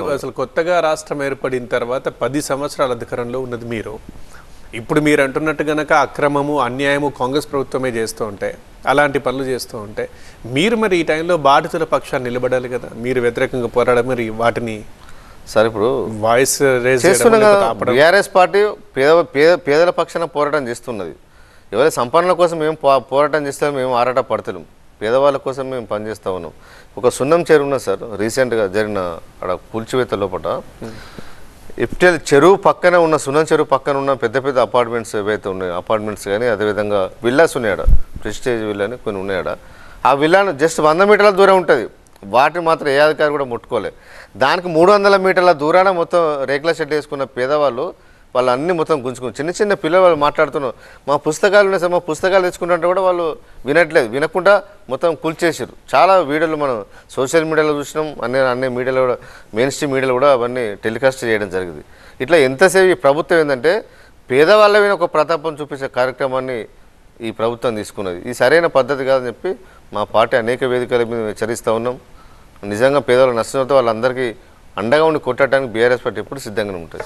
అసలు కొత్తగా రాష్ట్రం ఏర్పడిన తర్వాత 10 సంవత్సరాల అధికారంలో ఉన్నది మీరు. ఇప్పుడు మీరు అంటున్నట్టు గనక అక్రమము, అన్యాయము కాంగ్రెస్ ప్రభుత్వమే చేస్తూ ఉంటే, అలాంటి పనులు చేస్తూ ఉంటే, మీరు మరి ఈ టైంలో బాధితుల పక్షాన్ని నిలబడాలి కదా. మీరు వ్యతిరేకంగా పోరాడడం మరి వాటిని సరే ఇప్పుడు వాయిస్ రేజ్ బీఆర్ఎస్ పార్టీ పేదల పక్షాన పోరాటం చేస్తున్నది. ఎవరైతే సంపన్నుల కోసం మేము పోరాటం చేస్తే మేము ఆరాట పడతలేం. పేదవాళ్ళ కోసం మేము పనిచేస్తూ ఉన్నాం. ఒక సున్నం చెరువు ఉన్నది సార్, రీసెంట్గా జరిగిన అక్కడ కూల్చివేత లోపల ఇప్టెల్ చెరువు పక్కనే ఉన్న సున్నం చెరువు పక్కన ఉన్న పెద్ద పెద్ద అపార్ట్మెంట్స్ ఏవైతే ఉన్నాయో అపార్ట్మెంట్స్ కానీ అదేవిధంగా విల్లాస్ ఉన్నాయడ, ప్రెస్టేజ్ విల్లా అని కొన్ని ఉన్నాయడ. ఆ విల్లాను జస్ట్ 100 మీటర్ల దూరం ఉంటుంది. వాటిని మాత్రం ఏ అధికారి కూడా ముట్టుకోలేదు. దానికి 300 మీటర్ల దూరాన మొత్తం రేకుల షెడ్ వేసుకున్న పేదవాళ్ళు వాళ్ళు అన్నీ మొత్తం గుంజుకుని చిన్న చిన్న పిల్లలు వాళ్ళు మాట్లాడుతున్నారు. మా పుస్తకాలు ఉన్నాయి సార్, మా పుస్తకాలు తెచ్చుకుంటుంటే కూడా వాళ్ళు వినట్లేదు. వినకుండా మొత్తం కూల్చేసారు. చాలా వీడియోలు మనం సోషల్ మీడియాలో చూసినాం, అన్ని మీడియాలో కూడా మెయిన్ స్ట్రీమ్ మీడియాలో కూడా అవన్నీ టెలికాస్ట్ చేయడం జరిగింది. ఇట్లా ఎంతసేపు ఈ ప్రభుత్వం ఏంటంటే పేదవాళ్ళ మీద ఒక ప్రతాపం చూపించే కార్యక్రమాన్ని ఈ ప్రభుత్వం తీసుకున్నది. ఇది సరైన పద్ధతి కాదని చెప్పి మా పార్టీ అనేక వేదికల మీద హెచ్చరిస్తూ ఉన్నాం. నిజంగా పేదవాళ్ళు నష్టంతో వాళ్ళందరికీ అండగా ఉండి కొట్టడానికి బీఆర్ఎస్ పార్టీ ఎప్పుడు సిద్ధంగానే ఉంటుంది.